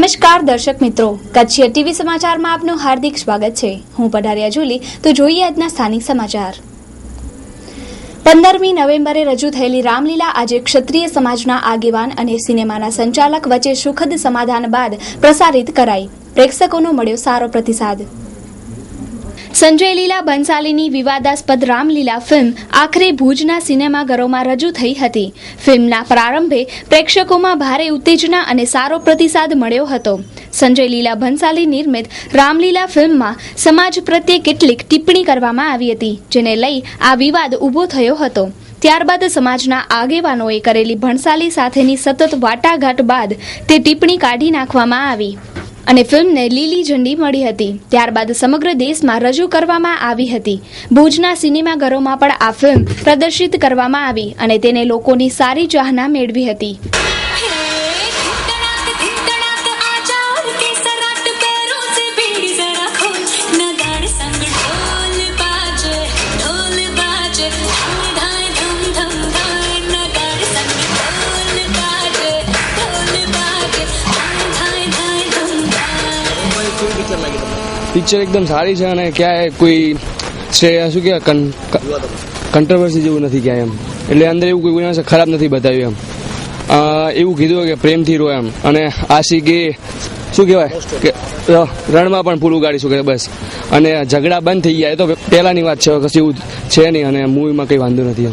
નમસ્કાર દર્શક મિત્રો, કચ્છ ટીવી સમાચારમાં આપનું હાર્દિક સ્વાગત છે. હું પઢારિયા જુલી. તો જોઈએ આજના સ્થાનિક સમાચાર. 15મી નવેમ્બરે રજૂ થયેલી રામલીલા આજે ક્ષત્રિય સમાજના આગેવાન અને સિનેમાના સંચાલક વચ્ચે સુખદ સમાધાન બાદ પ્રસારિત કરાઈ. પ્રેક્ષકોનો મળ્યો સારો પ્રતિસાદ. સંજય લીલા બંસાલીની વિવાદાસ્પદ રામલીલા ફિલ્મ આખરે ભુજના સિનેમાઘરોમાં રજૂ થઈ હતી. ફિલ્મના પ્રારંભે પ્રેક્ષકોમાં ભારે ઉત્તેજના અને સારો પ્રતિસાદ મળ્યો હતો. સંજય લીલા બંસાલી નિર્મિત રામલીલા ફિલ્મમાં સમાજ પ્રત્યે કેટલીક ટિપ્પણી કરવામાં આવી હતી, જેને લઈ આ વિવાદ ઊભો થયો હતો. ત્યારબાદ સમાજના આગેવાનોએ કરેલી ભણસાલી સાથેની સતત વાટાઘાટ બાદ તે ટિપ્પણી કાઢી નાખવામાં આવી અને ફિલ્મને લીલી ઝંડી મળી હતી. ત્યારબાદ સમગ્ર દેશમાં રજૂ કરવામાં આવી હતી. ભુજના સિનેમાઘરોમાં પણ આ ફિલ્મ પ્રદર્શિત કરવામાં આવી અને તેને લોકોની સારી ચાહના મેળવી હતી. પિક્ચર એકદમ સારી છે અને ક્યાંય કોઈ શું કે કંટ્રોવર્સી જેવું નથી ક્યાંય એમ. એટલે અંદર એવું કોઈ ખરાબ નથી બતાવ્યું એમ. એવું કીધું કે પ્રેમથી રો એમ. અને આશિકી શું કહેવાય કે રણમાં પણ પૂરું ગાડી શકે બસ. અને ઝઘડા બંધ થઈ ગયા એ તો પહેલાની વાત છે, કશું એવું છે નહીં. અને મૂવીમાં કંઈ વાંધો નથી.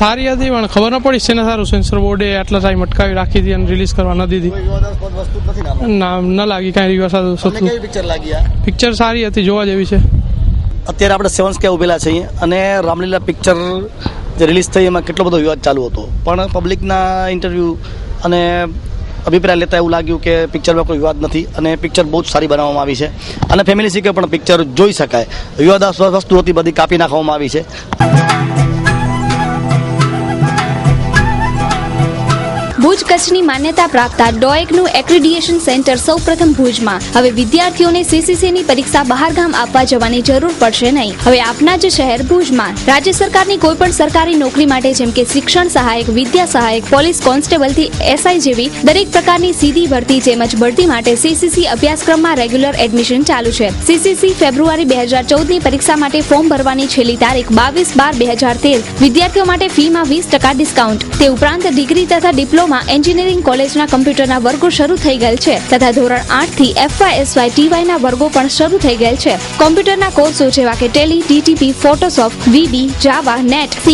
સારી હતી પણ ખબર ન પડી છે ને. સારું, સેન્સર બોર્ડે આટલા ટાઈમ અટકાવી રાખી હતી અને રિલીઝ કરવા ન દીધી. ના ન લાગી કાંઈ પિક્ચર સારી હતી, જોવા જેવી છે. અત્યારે આપણે 7 કે ઉભેલા છીએ અને રામલીલા પિક્ચર જે રિલીઝ થઈ એમાં કેટલો બધો વિવાદ ચાલુ હતો, પણ પબ્લિકના ઇન્ટરવ્યૂ અને અભિપ્રાય લેતા એવું લાગ્યું કે પિક્ચરમાં કોઈ વિવાદ નથી અને પિક્ચર બહુ જ સારી બનાવવામાં આવી છે અને ફેમિલી સીકે પણ પિક્ચર જોઈ શકાય. વિવાદાસ્પદ વસ્તુ હતી બધી કાપી નાખવામાં આવી છે. ભુજ કચ્છની માન્યતા પ્રાપ્ત ડોએકનું એક્રેડિએશન સેન્ટર સૌપ્રથમ ભુજમાં. હવે વિદ્યાર્થીઓને સીસીસીની પરીક્ષા બહારગામ આપવા જવાની જરૂર પડશે નહીં. હવે આપના જ શહેર ભુજમાં રાજ્ય સરકારની કોઈપણ સરકારી નોકરી માટે જેમ કે શિક્ષણ સહાયક, વિદ્યા સહાયક, પોલીસ કોન્સ્ટેબલથી એસઆઈ જેવી દરેક પ્રકારની સીધી ભરતી તેમજ ભરતી માટે સીસીસી અભ્યાસક્રમમાં રેગ્યુલર એડમિશન ચાલુ છે. સીસીસી ફેબ્રુઆરી 2014ની પરીક્ષા માટે ફોર્મ ભરવાની છેલ્લી તારીખ 22/12/2013. વિદ્યાર્થીઓ માટે ફીમાં 20% ડિસ્કાઉન્ટ. તે ઉપરાંત ડિગ્રી તથા ડિપ્લોમા એન્જિનિયરિંગ કોલેજના કમ્પ્યુટરના વર્ગો શરૂ થઈ ગયેલ છે તથા ધોરણ 8 થી FY/SY TYના વર્ગો પણ શરૂ થઈ ગયેલ છે. કોમ્પ્યુટરના કોર્સો જેવા કે ટેલી, ટીટીપી, ફોટોશોપ, VB, જાવા, નેટ, C++,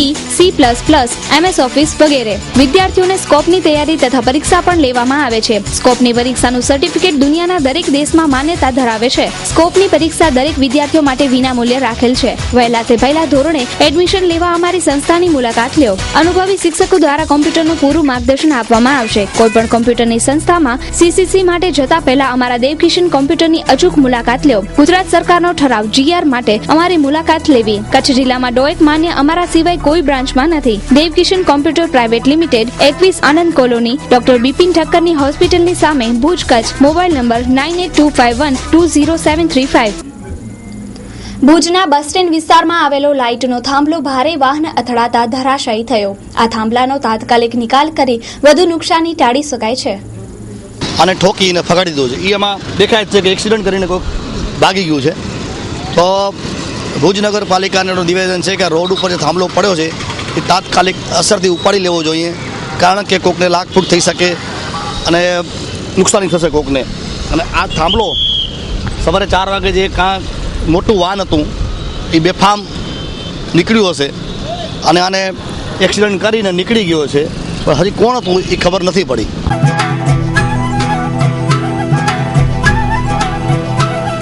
MS ઓફિસ વગેરે. વિદ્યાર્થીઓને સ્કોપની તૈયારી તથા પરીક્ષા પણ લેવામાં આવે છે. સ્કોપની પરીક્ષાનું સર્ટિફિકેટ દુનિયાના દરેક દેશમાં માન્યતા ધરાવે છે. સ્કોપની પરીક્ષા દરેક વિદ્યાર્થીઓ માટે વિનામૂલ્યે રાખેલ છે. વહેલા તે પહેલા ધોરણે એડમિશન લેવા અમારી સંસ્થાની મુલાકાત લ્યો. અનુભવી શિક્ષકો દ્વારા કોમ્પ્યુટરનું પૂરું માર્ગદર્શન આપવામાં આવશે. કોઈપણ કોમ્પ્યુટરની સંસ્થામાં સીસીસી માટે જતા પહેલા અમારા દેવકિશન કોમ્પ્યુટરની અચૂક મુલાકાત લો. ગુજરાત સરકારનો ઠરાવ GR માટે અમારી મુલાકાત લેવી. કચ્છ જિલ્લામાં ડોએક માન્ય અમારા સિવાય કોઈ બ્રાન્ચમાં નથી. દેવકિશન કોમ્પ્યુટર પ્રાઇવેટ લિમિટેડ, 21 આનંદ કોલોની, ડોક્ટર બિપિન ઠક્કરની હોસ્પિટલની સામે, ભુજ, કચ્છ. Mobile number 9825120735. ભુજના બસ સ્ટેન્ડ વિસ્તારમાં આવેલો લાઇટનો થાંભલો ભારે વાહન અથડાતા ધરાશાયી થયો. આ થાંભલાનો તાત્કાલિક નિકાલ કરી વધુ નુકસાની ટાળી શકાય છે. અને ઠોકીને ફગાડી દીધો છે. એમાં દેખાય છે કે એક્સિડન્ટ કરીને કોઈ ભાગી ગયું છે. તો ભુજ નગરપાલિકાનું નિવેદન છે કે રોડ ઉપર જે થાંભલો પડ્યો છે એ તાત્કાલિક અસરથી ઉપાડી લેવો જોઈએ, કારણ કે કોકને લાગફૂટ થઈ શકે અને નુકસાની થશે કોકને. અને આ થાંભલો સવારે 4 વાગે જે કાં મોટું વાહન હતું એ બેફામ નીકળ્યું હશે અને આને એક્સિડન્ટ કરીને નીકળી ગયો છે, પણ હજી કોણ હતું એ ખબર નથી પડી.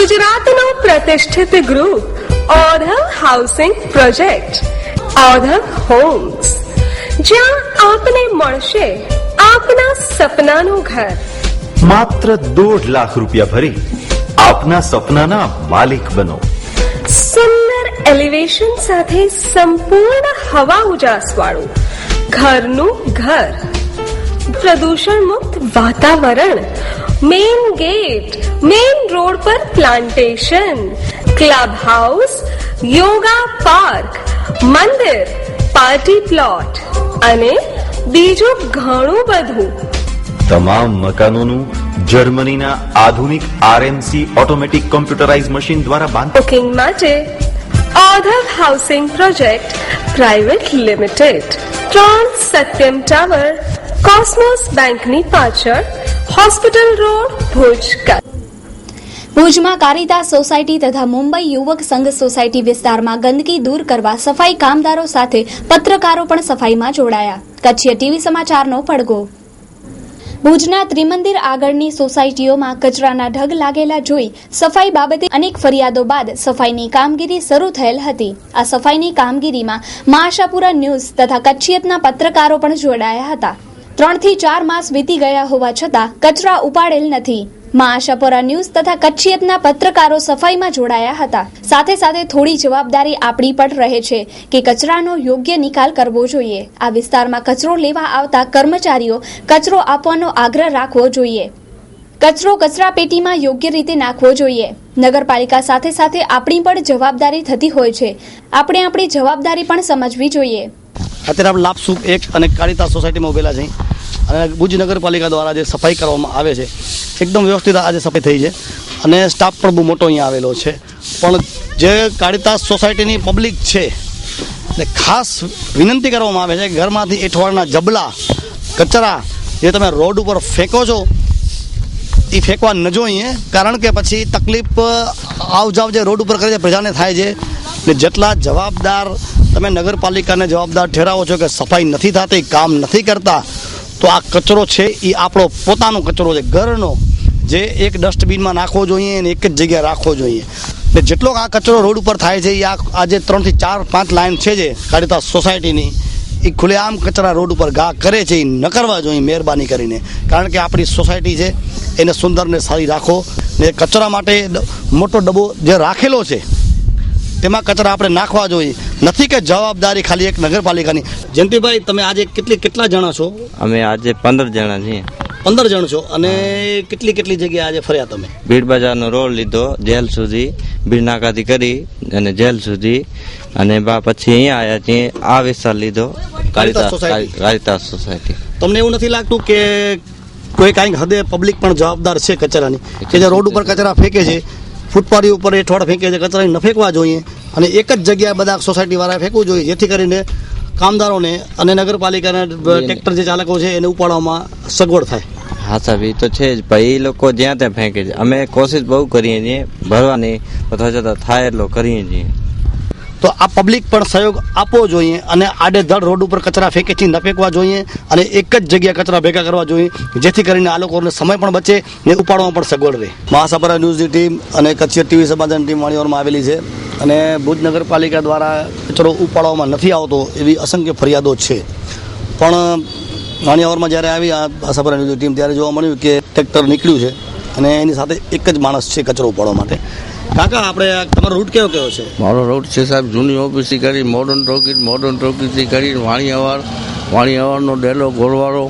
ગુજરાતનું પ્રતિષ્ઠિત ગ્રુપ ઓધમ હાઉસિંગ પ્રોજેક્ટ, ઓધમ હોમ્સ, જ્યાં આપને મળશે આપના સપનાનું ઘર. માત્ર 1.5 લાખ રૂપિયા ભરી આપના સપનાના માલિક બનો. સુંદર એલિવેશન સાથે સંપૂર્ણ હવા ઉજાસ વાળું ઘરનું ઘર, પ્રદૂષણ મુક્ત વાતાવરણ, મેઇન ગેટ, મેઇન રોડ પર plantation, club house, yoga park, મંદિર, પાર્ટી પ્લોટ અને બીજું ઘણું બધું. તમામ મકાનોનું જર્મનીના આધુનિક આરએમસી ઓટોમેટિક કોમ્પ્યુટરાઇઝ મશીન દ્વારા બાંધ બુકિંગ માટે Odhav housing project private limited, 3 Satyam tower, Cosmos બેંકની પાછળ, હોસ્પિટલ રોડ, ભુજ. ભુજમાં કારિતાસ સોસાયટી તથા મુંબઈ યુવક સંઘ સોસાયટી વિસ્તારમાં ગંદકી દૂર કરવા સફાઈ કામદારો સાથે પત્રકારો પણ સફાઈમાં જોડાયા. કચ્છીય ટીવી સમાચારનો પડઘો. ભુજના ત્રિમંદિર આગળની સોસાયટીઓમાં કચરાના ઢગ લાગેલા જોઈ સફાઈ બાબતે અનેક ફરિયાદો બાદ સફાઈની કામગીરી શરૂ થયેલ હતી. આ સફાઈની કામગીરીમાં મા આશાપુરા ન્યૂઝ તથા કચ્છિયતના પત્રકારો પણ જોડાયા હતા. 3 થી 4 માસ વીતી ગયા હોવા છતાં કચરા ઉપાડેલ નથી. મા આશાપુરા ન્યૂઝ તથા કચ્છિયતના પત્રકારો સફાઈમાં જોડાયા હતા. સાથે સાથે થોડી જવાબદારી આપણી પણ રહે છે કે કચરાનો યોગ્ય નિકાલ કરવો જોઈએ. આ વિસ્તારમાં કચરો લેવા આવતા કર્મચારીઓ કચરો આપવાનો આગ્રહ રાખવો જોઈએ. કચરો કચરાપેટીમાં યોગ્ય રીતે નાખવો જોઈએ. નગરપાલિકા સાથે સાથે આપણી પણ જવાબદારી થતી હોય છે. આપણે આપણી જવાબદારી પણ સમજવી જોઈએ. અત્યારે આપણે લાપસુપ 1 અને કારિતાસ સોસાયટીમાં ઉભેલા છે અને ભુજ નગરપાલિકા દ્વારા જે સફાઈ કરવામાં આવે છે એકદમ વ્યવસ્થિત આજે સફાઈ થઈ છે અને સ્ટાફ પણ બહુ મોટો અહીંયા આવેલો છે. પણ જે કારિતાસ સોસાયટીની પબ્લિક છે ને ખાસ વિનંતી કરવામાં આવે છે કે ઘરમાંથી એઠવાડના જબલા કચરા જે તમે રોડ ઉપર ફેંકો છો એ ફેંકવા ન જોઈએ, કારણ કે પછી તકલીફ આવ જાવ જે રોડ ઉપર કરે છે પ્રજાને થાય છે. ને જેટલા જવાબદાર તમે નગરપાલિકાને જવાબદાર ઠેરાવો છો કે સફાઈ નથી થતી, કામ નથી કરતા, તો આ કચરો છે એ આપણો પોતાનો કચરો છે ઘરનો, જે એક ડસ્ટબિનમાં નાખવો જોઈએ અને એક જ જગ્યાએ રાખવો જોઈએ. ને જેટલો આ કચરો રોડ ઉપર થાય છે એ આજે 3 થી 4 5 લાઈન છે જે કારિતાસ સોસાયટીની એ ખુલ્લેઆમ કચરા રોડ ઉપર ઘા કરે છે, એ ન કરવા જોઈએ મહેરબાની કરીને. કારણ કે આપણી સોસાયટી છે એને સુંદર ને સારી રાખો. ને કચરા માટે મોટો ડબ્બો જે રાખેલો છે તેમાં કચરા આપણે નાખવા જોઈએ, નથી કે જવાબદારી ખાલી એક નગરપાલિકાની. જયંતિભાઈ, તમે આજે કેટલા જણા છો? અમે આજે 15 જણા છીએ. 15 જણ છો અને કેટલી જગ્યાએ આજે ફર્યા તમે? ભીડ બજારનો રોડ લીધો, જેલ સુધી, ભીડ નાકાથી કરી અને જેલ સુધી, અને પછી અહીંયા આવ્યા છીએ. આ વિસ્તાર લીધો, કારિતાસ સોસાયટી. તમને એવું નથી લાગતું કે કોઈ કાંઈક હદે પબ્લિક પણ જવાબદાર છે કચરાની, કે જે રોડ ઉપર કચરા ફેંકે છે, ફૂટપાથી ઉપર એઠવાડ ફેંકે છે, કચરા ન ફેંકવા જોઈએ અને એક જ જગ્યાએ બધા સોસાયટી વાળાએ ફેંકવું જોઈએ, જેથી કરીને કામદારોને અને નગરપાલિકાના ટ્રેક્ટર જે ચાલકો છે એને ઉપાડવામાં સગવડ થાય. હા સાહેબ, એ તો છે જ ભાઈ. એ લોકો જ્યાં ત્યાં ફેંકે છે. અમે કોશિશ બહુ કરીએ છીએ ભરવાની, અથવા છતાં થાય એટલો કરીએ છીએ. તો આ પબ્લિક પણ સહયોગ આપવો જોઈએ અને આડેધડ રોડ ઉપર કચરા ફેંકે છે ન ફેંકવા જોઈએ અને એક જ જગ્યાએ કચરા ભેગા કરવા જોઈએ, જેથી કરીને આ લોકોને સમય પણ બચે ને ઉપાડવામાં પણ સગવડ રહે. મા આશાપુરા ન્યૂઝની ટીમ અને કચ્છી ટીવી સમાચારની ટીમ વાણીવારમાં આવેલી છે અને ભુજ નગરપાલિકા દ્વારા કચરો ઉપાડવામાં નથી આવતો એવી અસંખ્ય ફરિયાદો છે. પણ વાણીવારમાં જ્યારે આવી આ આશાપુરા ન્યૂઝની ટીમ ત્યારે જોવા મળ્યું કે ટ્રેક્ટર નીકળ્યું છે અને એની સાથે એક જ માણસ છે કચરો ઉપાડવા માટે. કાકા, આપણે તમારો રૂટ કયો છે? મારો રૂટ છે સાહેબ જૂની ઓફિસથી કરી મોડર્ન ટોકીઝથી કરી વાણીયાવારનો ડેલો ગોળવાળો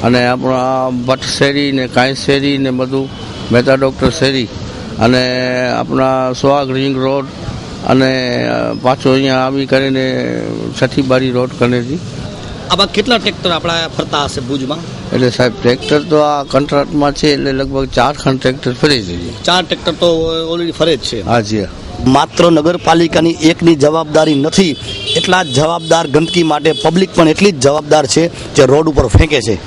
અને આપણા ભટ્ટ શેરી ને કાંઈ શેરી ને બધું, મહેતા ડૉક્ટર શેરી અને આપણા સુહાગ રિંગ રોડ અને પાછો અહીંયા આવી કરીને છઠ્ઠીબારી રોડ કનેથી. આમાં કેટલા ટ્રેક્ટર આપણા ફરતા હશે ભુજમાં? એટલે સાહેબ ટ્રેક્ટર તો આ કોન્ટ્રાક્ટમાં છે એટલે લગભગ 4 ખંડ ટ્રેક્ટર ફરી છે. 4 ટ્રેક્ટર તો ઓલરેડી ફરે જ છે. હાજી. માત્ર નગરપાલિકાની એકની જવાબદારી નથી, એટલા જ જવાબદાર ગંદકી માટે પબ્લિક પણ એટલી જ જવાબદાર છે જે રોડ ઉપર ફેંકે છે.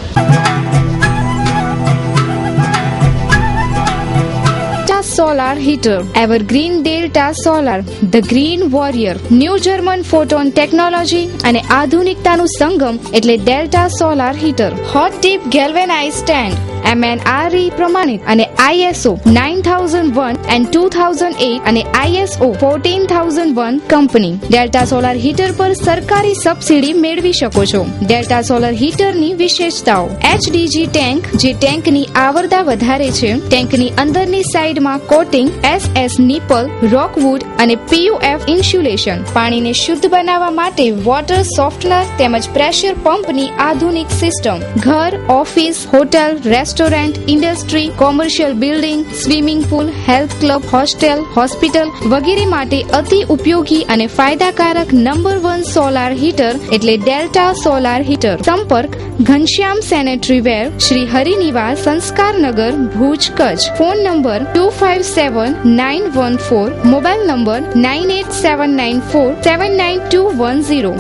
Solar heater, Evergreen Delta Solar, The Green Warrior, New German Photon Technology અને આધુનિકતાનું સંગમ એટલે Delta Solar Heater. Hot Dip Galvanized Stand, MNRE પ્રમાણિત અને ISO 9001 and 2008 અને ISO 14001 company. Delta Solar Heater પર સરકારી સબસિડી મેળવી શકો છો. Delta Solar Heater ની વિશેષતાઓ: HDG ટેન્ક, જે ટેન્કની આવરદા વધારે છે. ટેન્કની અંદરની સાઈડમાં કોટિંગ, SS નિપલ, રોકવુડ અને PUF ઇન્સ્યુલેશન. પાણીને શુદ્ધ બનાવવા માટે વોટર સોફ્ટનર તેમજ પ્રેશર પંપની આધુનિક સિસ્ટમ. ઘર, office, hotel, restaurant restaurant, industry, commercial building, swimming pool, health club, hostel, hospital વગેરે માટે અતિ ઉપયોગી અને ફાયદાકારક નંબર 1 સોલાર હીટર એટલે ડેલ્ટા સોલાર હીટર. સંપર્ક Ghanshyam sanitary ware, Shri Harinivas, Sanskarnagar, Bhuj, Kutch. Phone number 257914, mobile number 9879479210.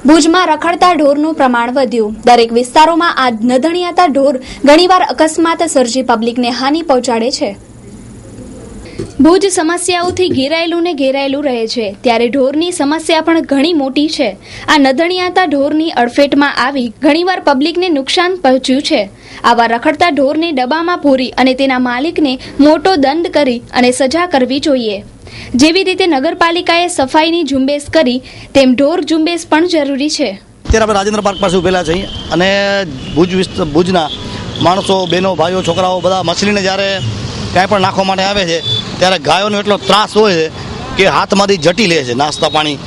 ભુજમાં રખડતા ઢોરનું પ્રમાણ વધ્યું. દરેક વિસ્તારોમાં આ નધણિયાતા ઢોર ઘણીવાર અકસ્માત સર્જી પબ્લિકને હાનિ પહોંચાડે છે. ભુજ સમસ્યાઓથી ઘેરાયેલું ને ઘેરાયેલું રહે છે, ત્યારે ઢોરની સમસ્યા પણ ઘણી મોટી છે. આ નધણિયાતા ઢોરની અડફેટમાં આવી ઘણીવાર પબ્લિકને નુકસાન પહોંચ્યું છે. આવા રખડતા ઢોરને ડબ્બામાં પૂરી અને તેના માલિકને મોટો દંડ કરી અને સજા કરવી જોઈએ. જેવી રીતે નગરપાલિકાએ સફાઈની ઝુંબેશ કરી તેમ ઢોર ઝુંબેશ પણ જરૂરી છે. અત્યારે આપણે રાજેન્દ્ર પાર્ક પાસે ઉભેલા છીએ અને ભુજના માણસો, બહેનો, ભાઈઓ, છોકરાઓ બધા મછલીને જ્યારે ક્યાંય પણ નાખવા માટે આવે છે ત્યારે ગાયોનો એટલો ત્રાસ હોય છે કે હાથમાંથી જટી લે છે. નાસ્તા પાણી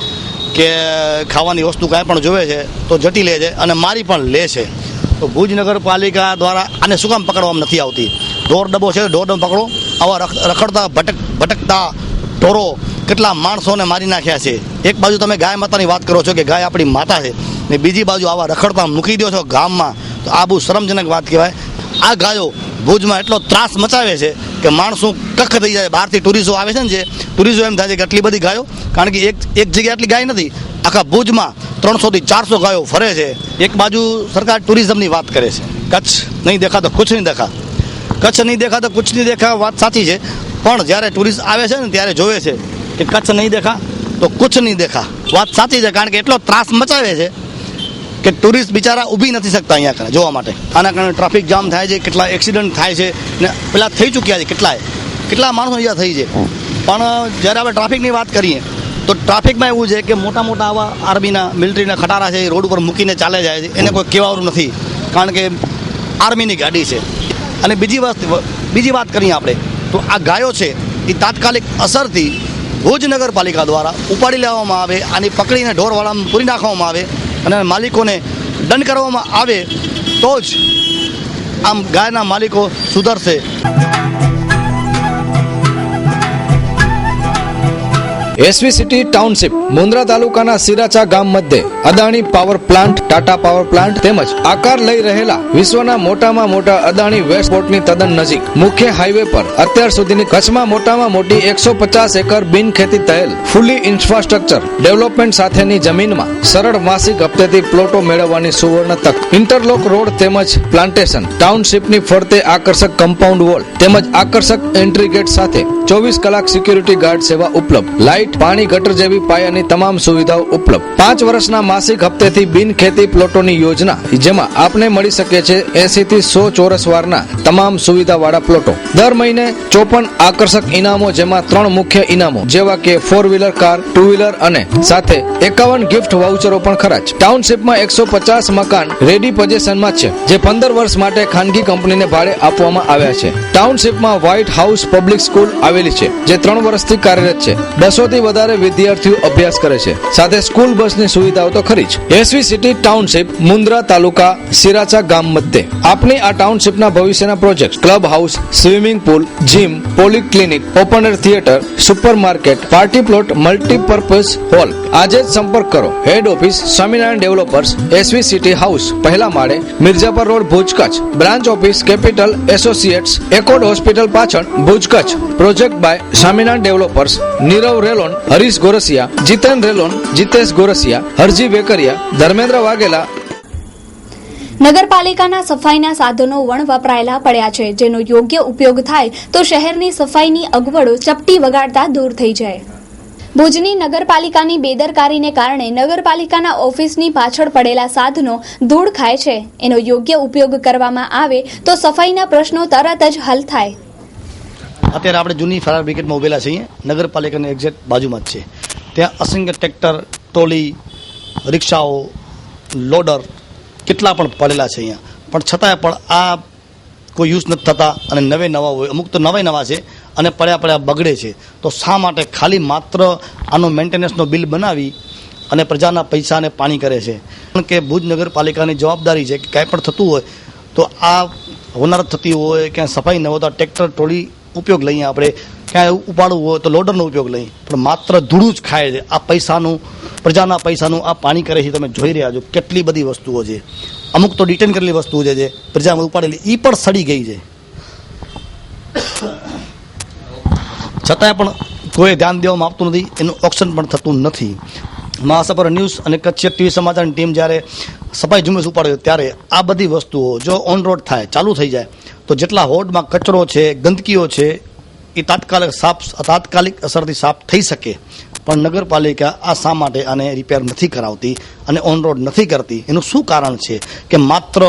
કે ખાવાની વસ્તુ કાંઈ પણ જોવે છે તો જટી લે છે અને મારી પણ લે છે. તો ભુજ નગરપાલિકા દ્વારા આને શું કામ પકડવામાં નથી આવતી? ઢોર ડબ્બો છે, ઢોર ડબ્બો પકડો. આવા રખડતા ભટકતા ઢોરો કેટલા માણસોને મારી નાખ્યા છે. એક બાજુ તમે ગાય માતાની વાત કરો છો કે ગાય આપણી માતા છે ને બીજી બાજુ આવા રખડતા મૂકી દો છો ગામમાં, તો આ બહુ શરમજનક વાત કહેવાય. આ ગાયો ભુજમાં એટલો ત્રાસ મચાવે છે કે માણસો કખ થઈ જાય. બહારથી ટુરિસ્ટો આવે છે ને, જે ટુરિસ્ટો એમ થાય છે કે આટલી બધી ગાયો, કારણ કે એક જગ્યાએ આટલી ગાય નથી, આખા ભુજમાં 300 થી 400 ગાયો ફરે છે. એક બાજુ સરકાર ટુરિઝમની વાત કરે છે, કચ્છ નહીં દેખા તો કુછ નહીં દેખા. કચ્છ નહીં દેખા તો કુછ નહીં દેખા વાત સાચી છે, પણ જ્યારે ટુરિસ્ટ આવે છે ને ત્યારે જોવે છે કે કચ્છ નહીં દેખા તો કુછ નહીં દેખા. વાત સાચી છે, કારણ કે એટલો ત્રાસ મચાવે છે કે ટુરિસ્ટ બિચારા ઊભી નથી શકતા અહીંયા જોવા માટે. આના કારણે ટ્રાફિક જામ થાય છે, કેટલા એક્સિડન્ટ થાય છે ને પેલા થઈ ચૂક્યા છે, કેટલા માણસો અહીંયા થઈ છે. પણ જ્યારે આપણે ટ્રાફિકની વાત કરીએ તો ટ્રાફિકમાં એવું છે કે મોટા મોટા આવા આર્મીના, મિલિટરીના ખટારા છે, રોડ ઉપર મૂકીને ચાલે જાય છે, એને કોઈ કહેવાનું નથી, કારણ કે આર્મીની ગાડી છે. અને બીજી વાત કરીએ આપણે તો આ ગાયો છે એ તાત્કાલિક અસરથી ભુજ નગરપાલિકા દ્વારા ઉપાડી લેવામાં આવે, આની પકડીને ઢોરવાળામાં પૂરી નાખવામાં આવે અને માલિકોને દંડ કરવામાં આવે તો જ આમ ગાયના માલિકો સુધરશે. એસવી સિટી ટાઉનશીપ મુન્દ્રા તાલુકાના સિરાચા ગામ મધ્યે Adani power plant, Tata power plant તેમજ આકાર લઈ રહેલા વિશ્વના મોટામાં મોટા અદાણી વેસ્ટ પોર્ટની તદ્દન નજીક મુખ્ય હાઈવે પર અત્યાર સુધીની કચ્છમાં મોટામાં મોટી 150 એકર બિનખેતી થયેલ ફૂલી ઇન્ફ્રાસ્ટ્રક્ચર ડેવલપમેન્ટ સાથેની જમીનમાં સરળ માસિક હપ્તેથી પ્લોટો મેળવવાની સુવર્ણ તક. ઇન્ટરલોક રોડ તેમજ પ્લાન્ટેશન, ટાઉનશીપની ફરતે આકર્ષક કમ્પાઉન્ડ વોલ તેમજ આકર્ષક એન્ટ્રી ગેટ સાથે 24 કલાક સિક્યુરિટી ગાર્ડ સેવા ઉપલબ્ધ. લાઇટ, પાણી, ગટર જેવી પાયાની તમામ સુવિધાઓ ઉપલબ્ધ. 5 વર્ષના માસિક હપ્તેથી બિનખેતી પ્લોટોની યોજના, જેમાં આપને મળી શકે છે 80 થી 100 ચોરસ વારના તમામ સુવિધાવાળા પ્લોટો. દર મહિને 54 આકર્ષક ઇનામો, જેમાં 3 મુખ્ય ઇનામો જેવા કે 4-વ્હીલર કાર, 2-વ્હીલર અને સાથે 51 ગિફ્ટ વાઉચરો પણ ખરા છે. ટાઉનશીપમાં 150 મકાન રેડી પોઝિશનમાં છે, જે 15 વર્ષ માટે ખાનગી કંપનીને ભાડે આપવામાં આવ્યા છે. ટાઉનશીપમાં વ્હાઇટ હાઉસ પબ્લિક સ્કૂલ આવેલી છે, જે 3 વર્ષથી કાર્યરત છે. 200 થી વધારે વિદ્યાર્થીઓ અભ્યાસ કરે છે, સાથે સ્કૂલ બસની સુવિધાઓ તો ખરી જ. SV city township Mundra taluka Siracha ગામ મધ્યે આપની આ ટાઉનશીપના ભવિષ્યના project club house, swimming pool, gym, polyclinic, open air theatre, super market, party plot, multipurpose hall. આજે જ સંપર્ક કરો. Head office Swaminarayan developers, SV city house, પહેલા માળે, Mirjapar road, Bhuj, Kutch. Branch office capital associates, એકોડ હોસ્પિટલ પાછળ, Bhuj, Kutch. Project by Swaminarayan developers, Nirav Relon, Harish Gorasiya, Jiten Relon, Jitesh Gorasiya, Harji Vekariya, Dharmendra Vaghela. નગરપાલિકાના સફાઈના સાધનો વપરાયેલા પડ્યા છે, જેનો યોગ્ય ઉપયોગ થાય તો શહેરની સફાઈની અગવડો ચપટી વગાડતા દૂર થઈ જાય. ભુજની નગરપાલિકાની બેદરકારીને કારણે નગરપાલિકાના ઓફિસની પાછળ પડેલા સાધનો ધૂળ ખાય છે. એનો યોગ્ય ઉપયોગ કરવામાં આવે તો સફાઈના પ્રશ્નો તરત જ હલ થાય. અત્યારે આપણે જૂની ફાયર બ્રિગેડમાં ઉભેલા છીએ, નગરપાલિકાની એક્ઝેક્ટ બાજુમાં જ છે. ત્યાં અસંખ્ય ટ્રેક્ટર, ટ્રોલી, રિક્ષાઓ, લોડર કેટલા પણ પડેલા છે અહીંયા, પણ છતાંય પણ આ કોઈ યુઝ નથી થતા અને નવા હોય, અમુક તો નવા છે અને પડ્યા બગડે છે. તો શા માટે ખાલી માત્ર આનો મેન્ટેનન્સનો બિલ બનાવી અને પ્રજાના પૈસાને પાણી કરે છે? કારણ કે ભુજ નગરપાલિકાની જવાબદારી છે કે કાંઈ પણ થતું હોય તો આ હોનારત થતી હોય, ક્યાંય સફાઈ ન હોય તો ટ્રેક્ટર ટ્રોલી ઉપયોગ લઈએ આપણે, ક્યાંય ઉપાડવું હોય તો લોડરનો ઉપયોગ લઈએ, પણ માત્ર ધૂળું જ ખાય છે. આ પૈસાનું, પ્રજાના પૈસાનું આ પાણી કરે છે. તમે જોઈ રહ્યા છો કેટલી બધી વસ્તુઓ છે, અમુક તો ડિટેન કરેલી વસ્તુઓ છે જે પ્રજામાં ઉપાડેલી એ પણ સડી ગઈ છે, છતાંય પણ કોઈ ધ્યાન દેવામાં આવતું નથી, એનું ઓક્શન પણ થતું નથી. મહાસભર ન્યૂઝ અને કચ્છ ટીવી સમાચારની ટીમ જ્યારે સફાઈ ઝુંબેશ ઉપાડે ત્યારે આ બધી વસ્તુઓ જો ઓન રોડ થાય, ચાલુ થઈ જાય તો જેટલા હોડમાં કચરો છે, ગંદકીઓ છે એ તાત્કાલિક અસરથી સાફ થઈ શકે. પણ નગરપાલિકા આ શા માટે આને રિપેર નથી કરાવતી અને ઓન રોડ નથી કરતી? એનું શું કારણ છે કે માત્ર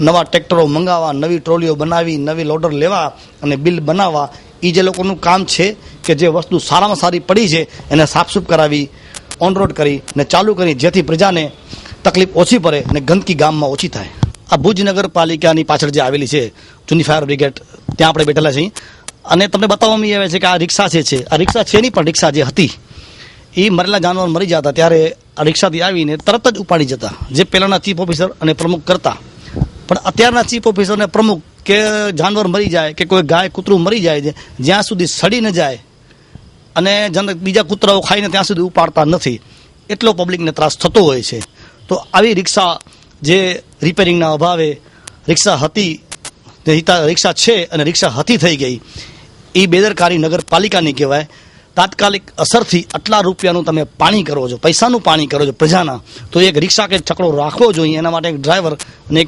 નવા ટ્રેક્ટરો મંગાવવા, નવી ટ્રોલીઓ બનાવી, નવી લોડર લેવા અને બિલ બનાવવા, એ જે લોકોનું કામ છે કે જે વસ્તુ સારામાં સારી પડી છે એને સાફસૂફ કરાવી, ઓન રોડ કરી ને ચાલુ કરી, જેથી પ્રજાને તકલીફ ઓછી પડે અને ગંદકી ગામમાં ઓછી થાય. આ ભુજ નગરપાલિકાની પાછળ જે આવેલી છે જૂની ફાયર બ્રિગેડ, ત્યાં આપણે બેઠેલા છીએ અને તમને બતાવવામાં આવે છે કે આ રિક્ષા છે, આ રિક્ષા છે નહીં પણ રિક્ષા જે હતી એ મરેલા જાનવર મરી જતા ત્યારે આ રિક્ષાથી આવીને તરત જ ઉપાડી જતા, જે પહેલાંના ચીફ ઓફિસર અને પ્રમુખ કરતા. પણ અત્યારના ચીફ ઓફિસર અને પ્રમુખ કે જાનવર મરી જાય કે કોઈ ગાય કૂતરું મરી જાય છે, જ્યાં સુધી સડી ન જાય અને બીજા કૂતરાઓ ખાઈને ત્યાં સુધી ઉપાડતા નથી, એટલો પબ્લિકને ત્રાસ થતો હોય છે. તો આવી રિક્ષા જે રિપેરિંગના અભાવે રિક્ષા હતી, રિક્ષા છે અને રિક્ષા હતી થઈ ગઈ, એ બેદરકારી નગરપાલિકાની કહેવાય. તાત્કાલિક અસરથી આટલા રૂપિયાનું તમે પાણી કરો છો, પૈસાનું પાણી કરો છો પ્રજાના, તો એક રિક્ષા કે છકડો રાખવો જોઈએ, એના માટે એક ડ્રાઈવર અને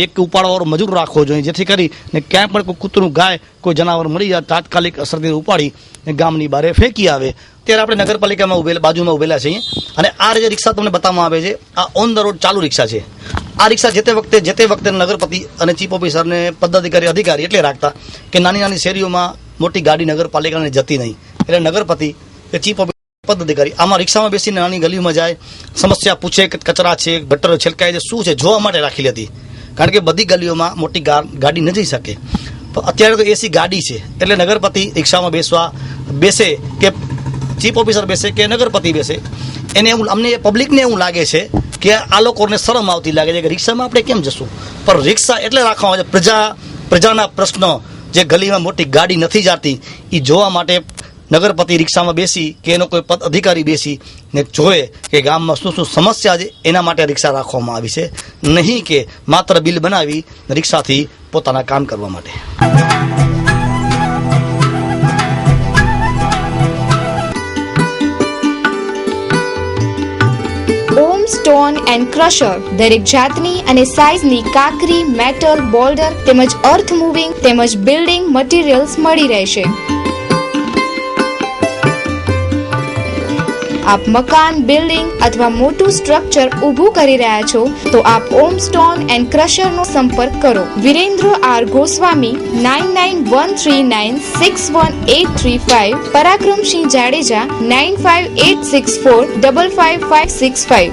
એક ઉપાડવાવાળો મજૂર રાખવો જોઈએ, જેથી કરીને ક્યાંય પણ કોઈ કૂતરું, ગાય, કોઈ જનાવર મળી જાય તાત્કાલિક અસરથી ઉપાડી ગામની બહાર ફેંકી આવે. ત્યારે આપણે નગરપાલિકામાં બાજુમાં ઉભેલા છીએ અને આ જે રિક્ષા તમને બતાવવામાં આવે છે આ ઓન ધ રોડ ચાલુ રિક્ષા છે. આ રિક્ષા જે તે વખતે નગરપતિ અને ચીફ ઓફિસરને અધિકારી એટલે રાખતા કે નાની નાની શેરીઓમાં મોટી ગાડી નગરપાલિકાને જતી નહીં, એટલે નગરપતિ કે ચીફ ઓફિસર પદાધિકારી આમાં રિક્ષામાં બેસીને નાની ગલીમાં જાય, સમસ્યા પૂછે કે કચરા છે, ગટર છલકાય છે, શું છે જોવા માટે રાખેલી હતી, કારણ કે બધી ગલીઓમાં મોટી ગાડી ન જઈ શકે. પણ અત્યારે તો એસી ગાડી છે એટલે નગરપતિ રિક્ષામાં બેસે કે ચીફ ઓફિસર બેસે કે નગરપતિ બેસે, એને અમને પબ્લિકને એવું લાગે છે કે આ લોકોને શરમ આવતી લાગે છે કે રિક્ષામાં આપણે કેમ જશું. પણ રિક્ષા એટલે રાખવામાં આવે છે પ્રજાના પ્રશ્નો, જે ગલીમાં મોટી ગાડી નથી જતી એ જોવા માટે નગરપતિ રિક્ષામાં બેસી કે એનો કોઈ પદ અધિકારી બેસી ને જોવે કે ગામમાં શું શું સમસ્યા છે, એના માટે રિક્ષા રાખવામાં આવી છે, નહીં કે માત્ર બિલ બનાવી રિક્ષાથી પોતાના કામ કરવા માટે. ઓમ સ્ટોન એન્ડ ક્રશર દરેક જાતની અને સાઇઝની કાકરી, મેટલ, બોલ્ડર તેમજ અર્થ મૂવિંગ તેમજ બિલ્ડિંગ મટીરીયલ્સ મળી રહેશે. આપ મકાન, બિલ્ડિંગ અથવા મોટું સ્ટ્રક્ચર ઊભું કરી રહ્યા છો તો આપ ઓમ સ્ટોન એન્ડ ક્રશરનો સંપર્ક કરો. વિરેન્દ્ર આર ગોસ્વામી 9913961835, પરાક્રમસિંહ જાડેજા 9586455565.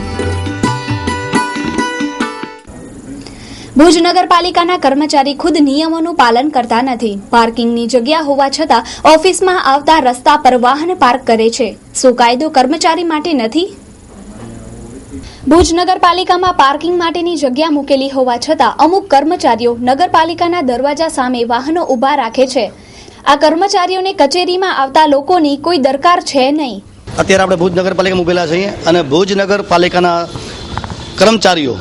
ભુજ નગરપાલિકાના કર્મચારી ખુદ નિયમોનું પાલન કરતા નથી. પાર્કિંગની જગ્યા હોવા છતાં ઓફિસમાં આવતા રસ્તા પર વાહન પાર્ક કરે છે. શું કાયદો કર્મચારી માટે નથી? ભુજ નગરપાલિકામાં પાર્કિંગ માટેની જગ્યા મૂકેલી હોવા છતાં અમુક કર્મચારીઓ નગરપાલિકાના દરવાજા સામે વાહનો ઊભા રાખે છે. આ કર્મચારીઓને કચેરીમાં આવતા લોકોની કોઈ દરકાર છે નહીં. અત્યારે આપણે ભુજ નગરપાલિકામાં ઉભેલા છીએ અને ભુજ નગરપાલિકાના કર્મચારીઓ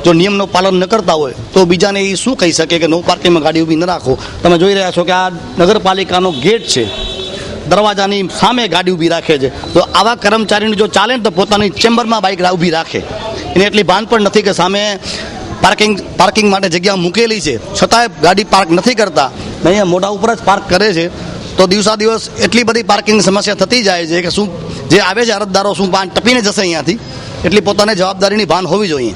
જો નિયમનું પાલન ન કરતા હોય તો બીજાને એ શું કહી શકે કે નો પાર્કિંગમાં ગાડી ઊભી ન રાખો. તમે જોઈ રહ્યા છો કે આ નગરપાલિકાનો ગેટ છે, દરવાજાની સામે ગાડી ઊભી રાખે છે. તો આવા કર્મચારીને જો ચાલે ને તો પોતાની ચેમ્બરમાં બાઇક ઊભી રાખે. એને એટલી ભાન પણ નથી કે સામે પાર્કિંગ માટે જગ્યા મૂકેલી છે, છતાંય ગાડી પાર્ક નથી કરતા, અહીંયા મોઢા ઉપર જ પાર્ક કરે છે. તો દિવસા દિવસ એટલી બધી પાર્કિંગ સમસ્યા થતી જાય છે કે શું જે આવે છે અરજદારો શું પાન ટપીને જશે અહીંયાથી, એટલી પોતાને જવાબદારીની ભાન હોવી જોઈએ.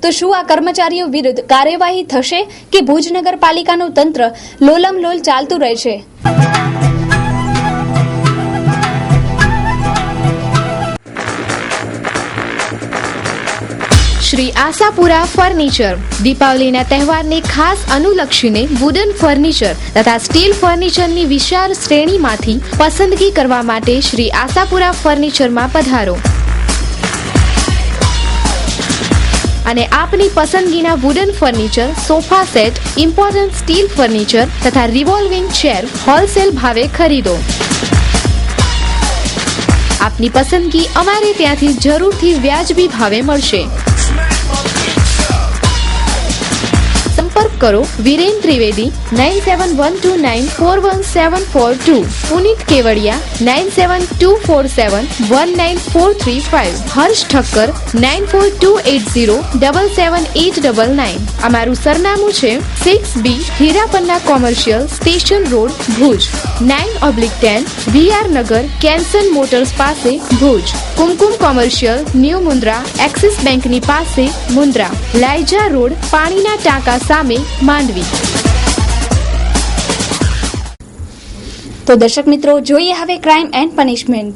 તો શું આ કર્મચારીઓ વિરુદ્ધ કાર્યવાહી થશે કે ભુજ નગરપાલિકાનું તંત્ર લોલમ લોલ ચાલતું રહેશે? શ્રી આશાપુરા ફર્નિચર દીપાવલીના તહેવારને ખાસ અનુલક્ષીને વુડન ફર્નિચર તથા સ્ટીલ ફર્નિચરની વિશાળ શ્રેણીમાંથી પસંદગી કરવા માટે શ્રી આશાપુરા ફર્નિચરમાં પધારો. અને આપની પસંદગીના wooden furniture, sofa set, important steel furniture તથા રિવોલ્વિંગ ચેર હોલસેલ ભાવે ખરીદો. આપની પસંદગી અમારે ત્યાંથી જરૂરથી વ્યાજબી ભાવે મળશે. સંપર્ક કરો વિરેન ત્રિવેદી 9712941742, પુનિત કેવડિયા 9724719435, હર્ષ ઠક્કર 9428077899. અમારું સરનામું છે 6B Hirapanna commercial station road, Bhuj, 9/10 VR Nagar, Kenson motors પાસે, Bhuj. Kumkum commercial, new Mundra, Axis બેંકની પાસે, મુન્દ્રા. લાયજા રોડ, પાણીના ટાંકા સામે, માંડવી. તો દર્શક મિત્રો, જોઈએ હવે crime and punishment.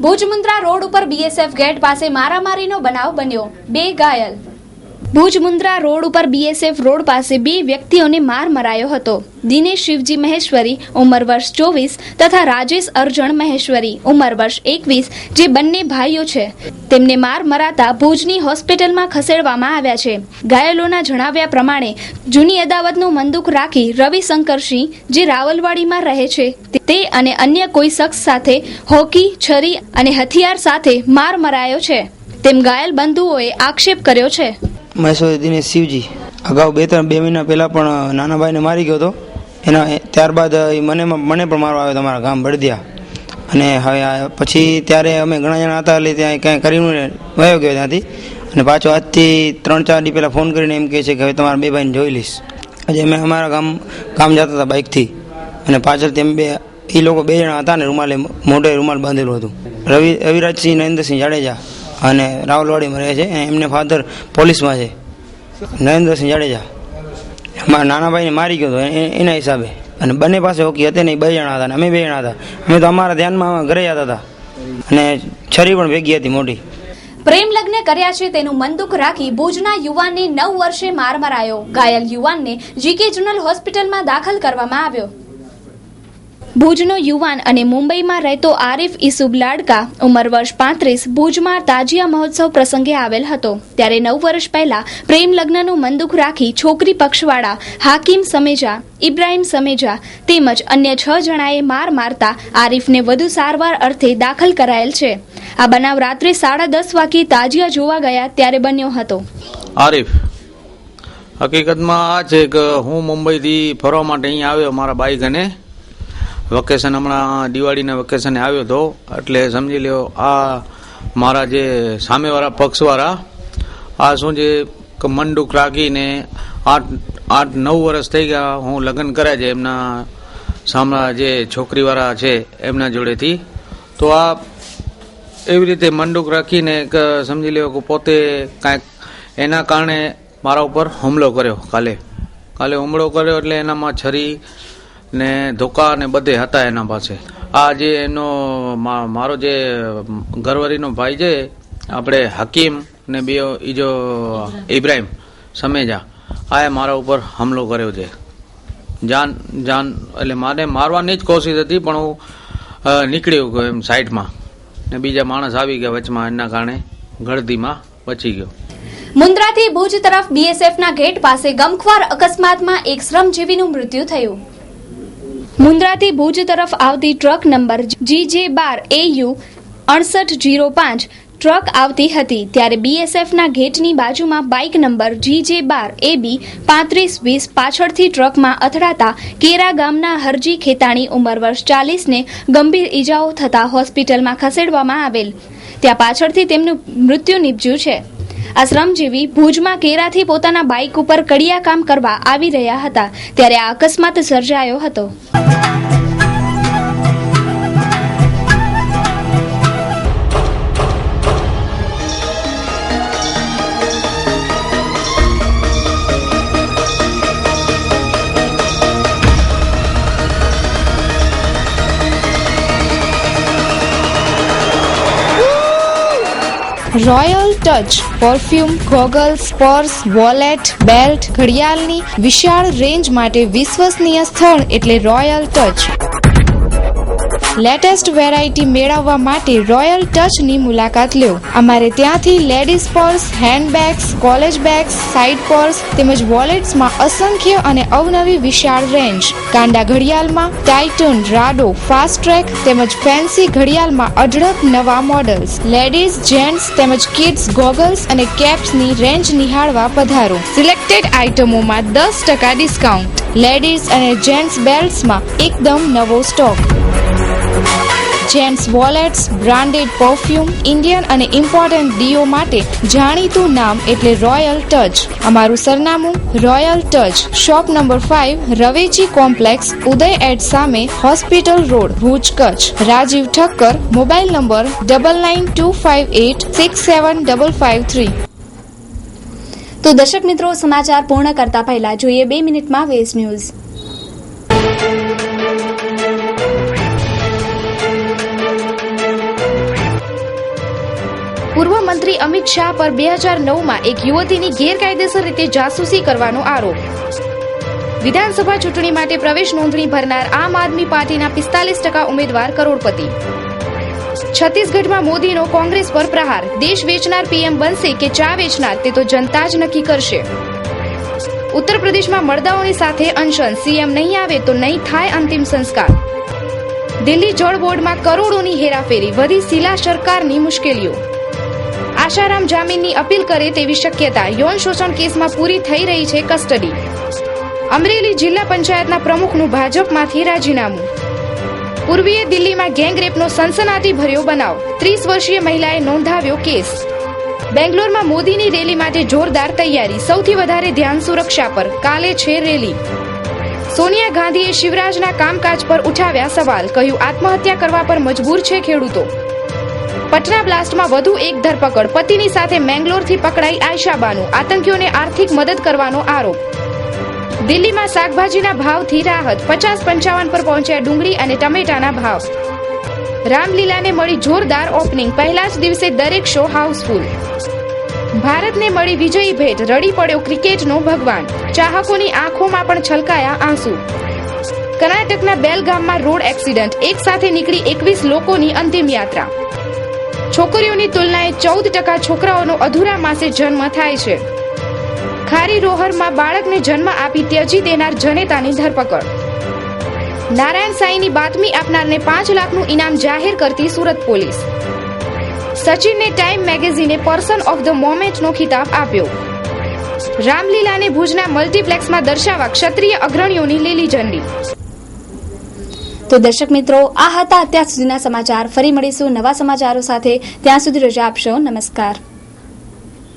Bhuj Mundra road ઉપર BSF ગેટ પાસે મારામારીનો બનાવ બન્યો, 2 ઘાયલ. ભુજ મુન્દ્રા રોડ ઉપર BSF રોડ પાસે 2 વ્યક્તિઓને માર મરાયો હતો. દિનેશ શિવજી મહેશ્વરી ઉંમર વર્ષ 24 તથા રાજેશ અર્જણ મહેશ્વરી ઉંમર વર્ષ 21, જે બંને ભાઈઓ છે. તેમને માર મરાતા ભુજની હોસ્પિટલમાં ખસેડવામાં આવ્યા છે. ઘાયલોના જણાવ્યા પ્રમાણે જૂની અદાવતનું બંદૂક રાખી રવિશંકરસિંહ, જે રાવલવાડીમાં રહે છે, તે અને અન્ય કોઈ શખ્સ સાથે હોકી, છરી અને હથિયાર સાથે માર મરાયો છે, તેમ ઘાયલ બંધુઓએ આક્ષેપ કર્યો છે. મહેશ્વરી દિનેશ શિવજી અગાઉ 2 મહિના પહેલાં પણ નાના ભાઈને મારી ગયો હતો. એના ત્યારબાદ મને પણ મારવા આવ્યો તમારા ગામ બળદિયા. અને હવે પછી ત્યારે અમે ઘણા જણા હતા એટલે ત્યાં કાંઈ કરીને વયો ગયો ત્યાંથી. અને પાછો આજથી 3-4 દી પહેલાં ફોન કરીને એમ કહે છે કે હવે તમારા 2 ભાઈને જોઈ લઈશ. આજે અમે અમારા ગામ જતા હતા બાઇકથી, અને પાછળથી અમે એ લોકો 2 જણા હતા ને મોઢે રૂમાલ બાંધેલું હતું. રવિરાજસિંહ નરેન્દ્રસિંહ જાડેજા અને રાવલવાડીમાં રહે છે. એમને ફાધર પોલીસમાં છે, નરેન્દ્રસિંહ જાડેજા. અમારા નાના ભાઈને મારી ગયો હતો એના હિસાબે. અને બંને પાસે હોકી હતી નહીં, 2 જણા હતા ને અમે 2 જણા હતા. અમે તો અમારા ધ્યાનમાં ઘરે જતા હતા, અને છરી પણ ભેગી હતી મોટી. પ્રેમ લગ્ન કર્યા છે તેનું બંદૂક રાખી ભુજના યુવાનને 9 વર્ષે માર મરાયો. ઘાયલ યુવાનને GK જનરલ હોસ્પિટલમાં દાખલ કરવામાં આવ્યો. ભુજનો યુવાન અને મુંબઈમાં રહેતો આરિફ ઈસુબ લાડકા ઉંમર વર્ષ 35 ભુજમાં તાજિયા મહોત્સવ પ્રસંગે આવેલ હતો. ત્યારે 9 વર્ષ પહેલા પ્રેમ લગ્નનું બંદૂક રાખી છોકરી પક્ષવાળા હાકીમ સમેજા, ઇબ્રાહિમ સમેજા તેમજ અન્ય 6 જણાએ માર મારતા આરિફને વધુ સારવાર અર્થે દાખલ કરાયેલ છે. આ બનાવ રાત્રે 10:30 વાગ્યે તાજિયા જોવા ગયા ત્યારે બન્યો હતો. આરિફ હકીકતમાં આ છે કે હું મુંબઈથી ફરવા માટે અહીંયા આવ્યો મારા બાઈક અને વેકેશન, હમણાં દિવાળીના વેકેશને આવ્યો હતો. એટલે સમજી લ્યો આ મારા જે સામેવાળા પક્ષવાળા આ શું છે કે મંડૂક રાખીને 8-9 વર્ષ થઈ ગયા હું લગ્ન કર્યા છે એમના સામે જે છોકરીવાળા છે એમના જોડેથી. તો આ એવી રીતે મંડૂક રાખીને સમજી લ્યો કે પોતે કાંઈક એના કારણે મારા ઉપર હુમલો કર્યો. કાલે હુમલો કર્યો એટલે એનામાં છરી ને ધોકા ને બધે હતા એના પાસે. આ જે એનો મારો જે ઘરવાળીનો ભાઈ છે આપણે હકીમ ને બીજો ઇબ્રાહિમ સમેજા, આ મારા ઉપર હુમલો કર્યો છે. જાન એટલે મારે મારવાની જ કોશિશ હતી, પણ હું નીકળ્યો ગયો એમ સાઈડમાં, ને બીજા માણસ આવી ગયા વચમાં, એના કારણે ગળદીમાં બચી ગયો. મુન્દ્રાથી ભુજ તરફ BSFના ગેટ પાસે ગમખ્વાર અકસ્માતમાં એક શ્રમજીવીનું મૃત્યુ થયું. મુન્દ્રાથી ભુજ તરફ આવતી ટ્રક નંબર GJ12AU 6805 ટ્રક આવતી હતી. ત્યારે BSFના ગેટની બાજુમાં બાઇક નંબર GJ12AB 3520 પાછળથી ટ્રકમાં અથડાતા કેરા ગામના હરજી ખેતાણી ઉંમર વર્ષ 40ને ગંભીર ઈજાઓ થતા હોસ્પિટલમાં ખસેડવામાં આવેલ. ત્યાં પાછળથી તેમનું મૃત્યુ નીપજ્યું છે. આ શ્રમજીવી ભુજમાં કેરાથી પોતાના બાઇક ઉપર કડિયા કામ કરવા આવી રહ્યા હતા ત્યારે આ અકસ્માત સર્જાયો હતો. Royal touch perfume, goggles, purse, wallet, belt, ઘડિયાળની વિશાળ રેન્જ માટે વિશ્વસનીય સ્થળ એટલે રોયલ ટચ. લેટેસ્ટ વેરાયટી મેળવવા માટે રોયલ ટચની મુલાકાત લો. અમારે ત્યાંથી ladies purse, handbags, college bags, side purse તેમજ વોલેટ્સમાં અસંખ્ય અને અવનવી વિશાળ રેન્જ. કાંડા ઘડિયાળમાં ટાઇટન, રાડો, ફાસ્ટ ટ્રેક તેમજ ફેન્સી ઘડિયાળમાં અઢળક નવા મોડલ્સ. લેડીઝ, જેન્ટ્સ તેમજ કિડ્સ ગોગલ્સ અને કેપ્સની રેન્જ નિહાળવા પધારો. સિલેક્ટેડ આઇટમોમાં 10% ડિસ્કાઉન્ટ. લેડીઝ અને જેન્ટ્સ બેલ્ટ્સમાં એકદમ નવો stock. Gents wallets, branded perfume, Indian અને ઇમ્પોર્ટન્ટ ડીઓ માટે જાણીતું નામ એટલે રોયલ ટચ. અમારું સરનામું રોયલ ટચ, શોપ નંબર 5, રવેચી કોમ્પ્લેક્સ, ઉદય એડ સામે, hospital road, Bhuj, Kutch. Rajiv Thakkar, mobile number 9925867553. તો દર્શક મિત્રો, સમાચાર પૂર્ણ કરતા પહેલા જોઈએ 2 મિનિટમાં વેસ્ટ ન્યૂઝ. પૂર્વ મંત્રી અમિત શાહ પર 2009માં એક યુવતીની ગેરકાયદેસર રીતે જાસૂસી કરવાનો આરોપ. વિધાનસભા ચૂંટણી માટે પ્રવેશ નોંધણી ભરનાર આમ આદમી પાર્ટીના 45% ઉમેદવાર કરોડપતિ. છત્તીસગઢમાં મોદીનો કોંગ્રેસ પર પ્રહાર. દેશ વેચનાર પીએમ બનશે કે ચા વેચનાર તે તો જનતા જ નક્કી કરશે. ઉત્તર પ્રદેશમાં મરદાઓની સાથે અનશન. સીએમ નહીં આવે તો નહીં થાય અંતિમ સંસ્કાર. દિલ્હી જળ બોર્ડમાં કરોડોની હેરાફેરી. વધી શીલા સરકારની મુશ્કેલીઓ. આશારામ જામીનની અપીલ કરે તેવી શક્યતા. યૌન શોષણ કેસમાં પૂરી થઈ રહી છે કસ્ટડી. અમરેલી જિલ્લા પંચાયતના પ્રમુખનું ભાજપમાંથી રાજીનામું. પૂર્વીય દિલ્હીમાં ગેંગરેપનો સનસનાટી ભર્યો બનાવ. 30 વર્ષીય મહિલાએ નોંધાવ્યો કેસ. બેંગ્લોરમાં મોદીની રેલી માટે જોરદાર તૈયારી. સૌથી વધારે ધ્યાન સુરક્ષા પર. કાલે છે રેલી. સોનિયા ગાંધીએ શિવરાજના કામકાજ પર ઉઠાવ્યા સવાલ. કહ્યું આત્મહત્યા કરવા પર મજબૂર છે ખેડૂતો. પટના બ્લાસ્ટમાં વધુ એક ધરપકડ. પતિની સાથે મેંગ્લોરથી પકડાઈ આયશા બાનુ. આતંકીઓને આર્થિક મદદ કરવાનો આરોપ. દિલ્હીમાં શાકભાજીના ભાવથી રાહત. 50-55 પર પહોંચ્યા ડુંગળી અને ટમેટાના ભાવ. રામલીલાને મળી જોરદાર ઓપનિંગ. પહેલા જ દિવસે દરેક શો હાઉસફુલ. ભારતને મળી વિજયી ભેટ. રડી પડ્યો ક્રિકેટનો ભગવાન. ચાહકોની આંખોમાં પણ છલકાયા આંસુ. કર્ણાટકના બેલગામમાં રોડ એક્સિડન્ટ. એક સાથે નીકળી 21 લોકોની અંતિમ યાત્રા. છોકરીઓની તુલનાએ 14% છોકરાઓનો અધૂરા માસે જન્મ થાય છે. ખારી રોહરમાં બાળકને જન્મ આપી ત્યજી દેનાર જનેતાની ધરપકડ. નારાયણ સાંઈની બાતમી આપનારને 5 લાખનું ઇનામ જાહેર કરતી સુરત પોલીસ. સચિનને ટાઈમ મેગેઝીને પર્સન ઓફ ધ મોમેન્ટનો ખિતાબ આપ્યો. રામલીલાને ભુજના મલ્ટીપ્લેક્સમાં દર્શાવવા ક્ષત્રિય અગ્રણીઓની લીલી ઝંડી. તો દર્શક મિત્રો, આ હતા અત્યાર સુધીના સમાચાર. ફરી મળીશું નવા સમાચારો સાથે. ત્યાં સુધી રજા આપશો. નમસ્કાર.